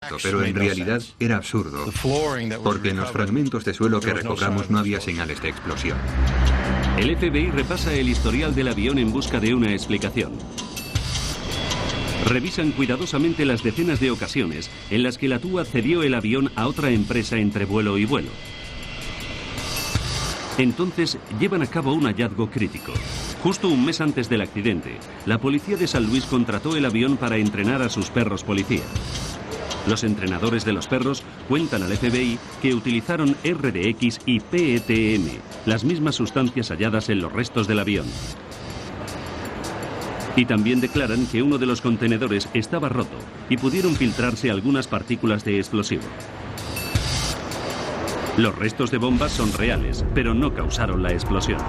correcto, pero en realidad era absurdo, porque en los fragmentos de suelo que recobramos no había señales de explosión. El FBI repasa el historial del avión en busca de una explicación. Revisan cuidadosamente las decenas de ocasiones en las que la TUA cedió el avión a otra empresa entre vuelo y vuelo. Entonces llevan a cabo un hallazgo crítico. Justo un mes antes del accidente, la policía de San Luis contrató el avión para entrenar a sus perros policía. Los entrenadores de los perros cuentan al FBI que utilizaron RDX y PETM, las mismas sustancias halladas en los restos del avión. Y también declaran que uno de los contenedores estaba roto y pudieron filtrarse algunas partículas de explosivo. Los restos de bombas son reales, pero no causaron la explosión.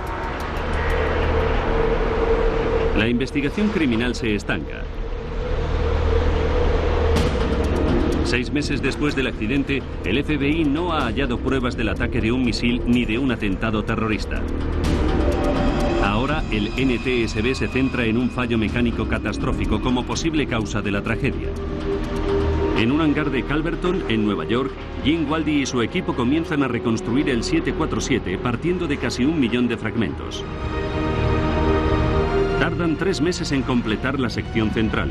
La investigación criminal se estanca. 6 meses después del accidente, el FBI no ha hallado pruebas del ataque de un misil ni de un atentado terrorista. Ahora el NTSB se centra en un fallo mecánico catastrófico como posible causa de la tragedia. En un hangar de Calverton, en Nueva York, Gene Waldy y su equipo comienzan a reconstruir el 747 partiendo de casi 1 millón de fragmentos. Tardan 3 meses en completar la sección central.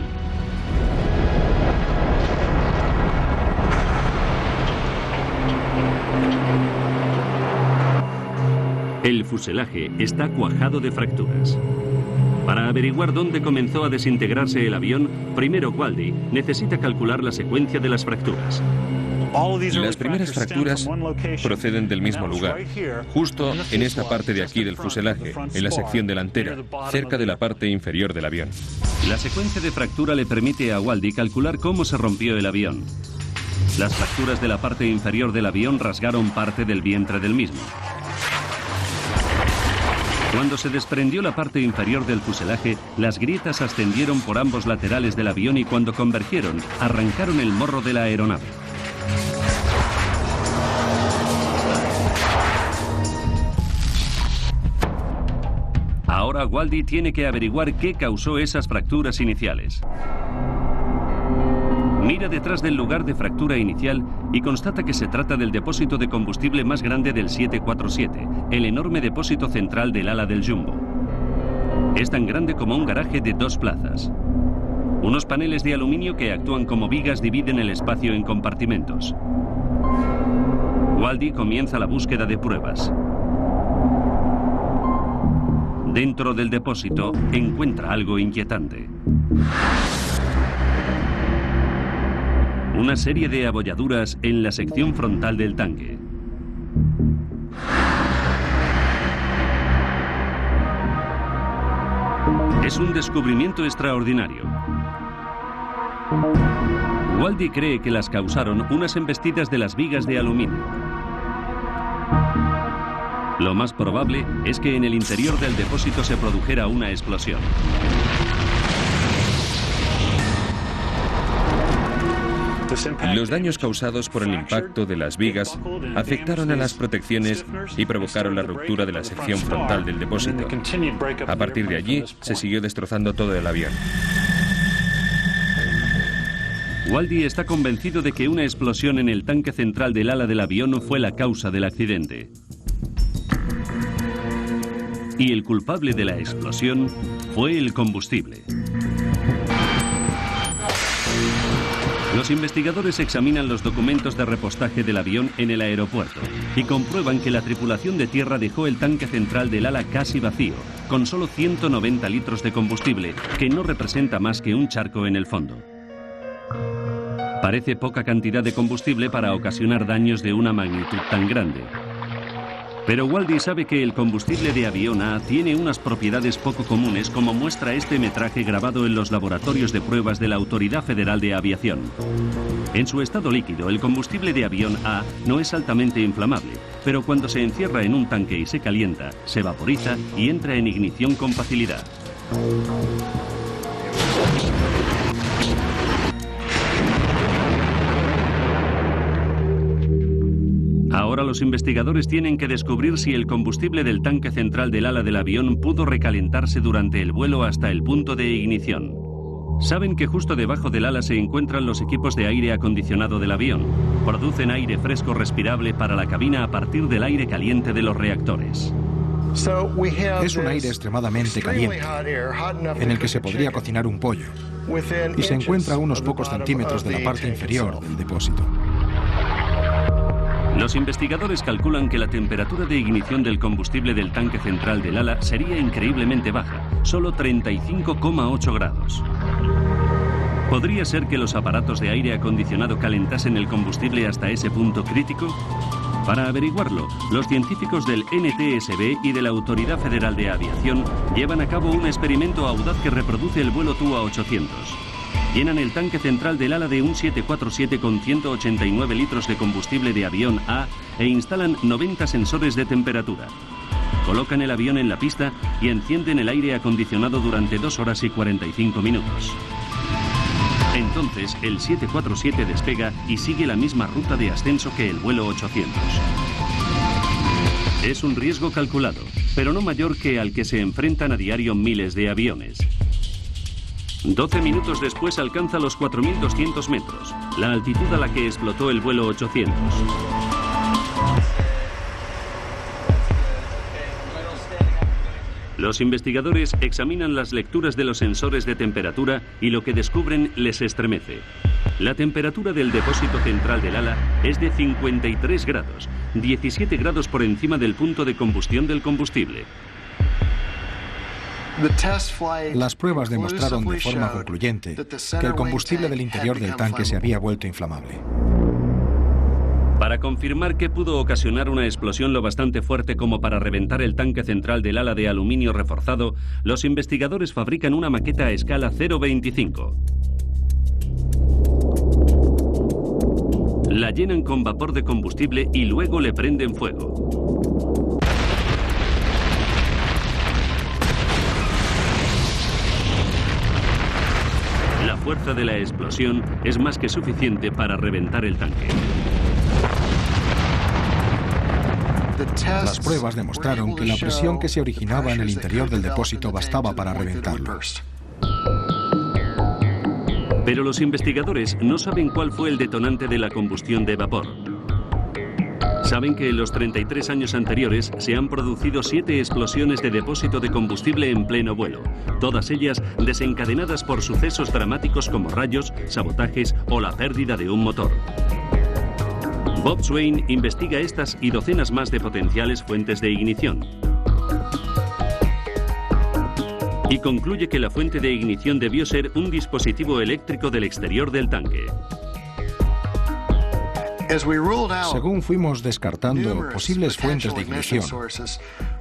El fuselaje está cuajado de fracturas. Para averiguar dónde comenzó a desintegrarse el avión, primero Waldy necesita calcular la secuencia de las fracturas. Las primeras fracturas proceden del mismo lugar, justo en esta parte de aquí del fuselaje, en la sección delantera, cerca de la parte inferior del avión. La secuencia de fractura le permite a Waldy calcular cómo se rompió el avión. Las fracturas de la parte inferior del avión rasgaron parte del vientre del mismo. Cuando se desprendió la parte inferior del fuselaje, las grietas ascendieron por ambos laterales del avión y cuando convergieron, arrancaron el morro de la aeronave. Ahora Waldy tiene que averiguar qué causó esas fracturas iniciales. Mira detrás del lugar de fractura inicial y constata que se trata del depósito de combustible más grande del 747, el enorme depósito central del ala del Jumbo. Es tan grande como un garaje de 2 plazas. Unos paneles de aluminio que actúan como vigas dividen el espacio en compartimentos. Waldy comienza la búsqueda de pruebas. Dentro del depósito encuentra algo inquietante. Una serie de abolladuras en la sección frontal del tanque. Es un descubrimiento extraordinario. Waldy cree que las causaron unas embestidas de las vigas de aluminio. Lo más probable es que en el interior del depósito se produjera una explosión. Los daños causados por el impacto de las vigas afectaron a las protecciones y provocaron la ruptura de la sección frontal del depósito. A partir de allí, se siguió destrozando todo el avión. Waldy está convencido de que una explosión en el tanque central del ala del avión fue la causa del accidente. Y el culpable de la explosión fue el combustible. Los investigadores examinan los documentos de repostaje del avión en el aeropuerto y comprueban que la tripulación de tierra dejó el tanque central del ala casi vacío, con solo 190 litros de combustible, que no representa más que un charco en el fondo. Parece poca cantidad de combustible para ocasionar daños de una magnitud tan grande. Pero Waldy sabe que el combustible de avión A tiene unas propiedades poco comunes, como muestra este metraje grabado en los laboratorios de pruebas de la Autoridad Federal de Aviación. En su estado líquido, el combustible de avión A no es altamente inflamable, pero cuando se encierra en un tanque y se calienta, se vaporiza y entra en ignición con facilidad. Ahora los investigadores tienen que descubrir si el combustible del tanque central del ala del avión pudo recalentarse durante el vuelo hasta el punto de ignición. Saben que justo debajo del ala se encuentran los equipos de aire acondicionado del avión. Producen aire fresco respirable para la cabina a partir del aire caliente de los reactores. Es un aire extremadamente caliente, en el que se podría cocinar un pollo, y se encuentra a unos pocos centímetros de la parte inferior del depósito. Los investigadores calculan que la temperatura de ignición del combustible del tanque central del ala sería increíblemente baja, solo 35,8 grados. ¿Podría ser que los aparatos de aire acondicionado calentasen el combustible hasta ese punto crítico? Para averiguarlo, los científicos del NTSB y de la Autoridad Federal de Aviación llevan a cabo un experimento audaz que reproduce el vuelo TUA-800. Llenan el tanque central del ala de un 747 con 189 litros de combustible de avión A e instalan 90 sensores de temperatura. Colocan el avión en la pista y encienden el aire acondicionado durante 2 horas y 45 minutos. Entonces, el 747 despega y sigue la misma ruta de ascenso que el vuelo 800. Es un riesgo calculado, pero no mayor que al que se enfrentan a diario miles de aviones. 12 minutos después alcanza los 4.200 metros, la altitud a la que explotó el vuelo 800. Los investigadores examinan las lecturas de los sensores de temperatura y lo que descubren les estremece. La temperatura del depósito central del ala es de 53 grados, 17 grados por encima del punto de combustión del combustible. Las pruebas demostraron de forma concluyente que el combustible del interior del tanque se había vuelto inflamable. Para confirmar que pudo ocasionar una explosión lo bastante fuerte como para reventar el tanque central del ala de aluminio reforzado, los investigadores fabrican una maqueta a escala 0,25. La llenan con vapor de combustible y luego le prenden fuego. La fuerza de la explosión es más que suficiente para reventar el tanque. Las pruebas demostraron que la presión que se originaba en el interior del depósito bastaba para reventarlo. Pero los investigadores no saben cuál fue el detonante de la combustión de vapor. Saben que en los 33 años anteriores se han producido 7 explosiones de depósito de combustible en pleno vuelo, todas ellas desencadenadas por sucesos dramáticos como rayos, sabotajes o la pérdida de un motor. Bob Swain investiga estas y docenas más de potenciales fuentes de ignición. Y concluye que la fuente de ignición debió ser un dispositivo eléctrico del exterior del tanque. Según fuimos descartando posibles fuentes de ignición,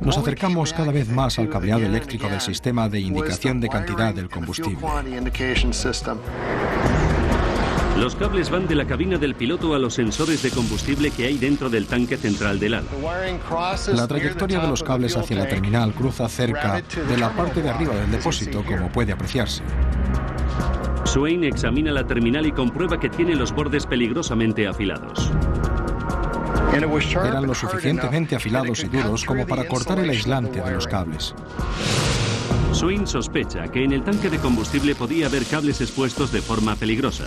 nos acercamos cada vez más al cableado eléctrico del sistema de indicación de cantidad del combustible. Los cables van de la cabina del piloto a los sensores de combustible que hay dentro del tanque central del ala. La trayectoria de los cables hacia la terminal cruza cerca de la parte de arriba del depósito, como puede apreciarse. Swain examina la terminal y comprueba que tiene los bordes peligrosamente afilados. Eran lo suficientemente afilados y duros como para cortar el aislante de los cables. Swain sospecha que en el tanque de combustible podía haber cables expuestos de forma peligrosa.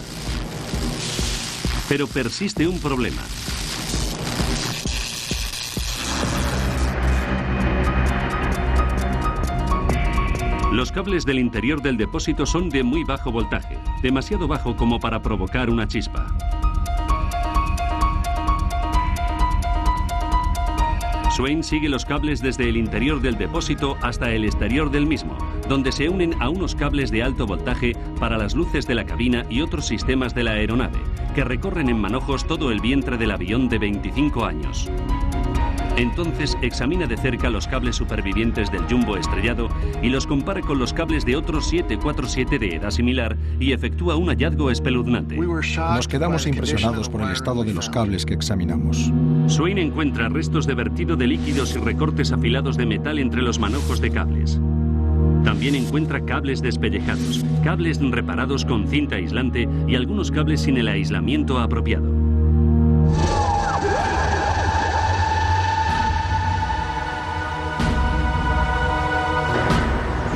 Pero persiste un problema. Los cables del interior del depósito son de muy bajo voltaje, demasiado bajo como para provocar una chispa. Swain sigue los cables desde el interior del depósito hasta el exterior del mismo, donde se unen a unos cables de alto voltaje para las luces de la cabina y otros sistemas de la aeronave, que recorren en manojos todo el vientre del avión de 25 años. Entonces examina de cerca los cables supervivientes del Jumbo estrellado y los compara con los cables de otros 747 de edad similar y efectúa un hallazgo espeluznante. Nos quedamos impresionados por el estado de los cables que examinamos. Swain encuentra restos de vertido de líquidos y recortes afilados de metal entre los manojos de cables. También encuentra cables despellejados, cables reparados con cinta aislante y algunos cables sin el aislamiento apropiado.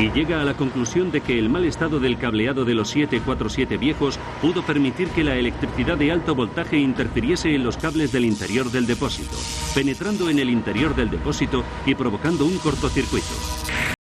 y llega a la conclusión de que el mal estado del cableado de los 747 viejos pudo permitir que la electricidad de alto voltaje interfiriese en los cables del interior del depósito, penetrando en el interior del depósito y provocando un cortocircuito.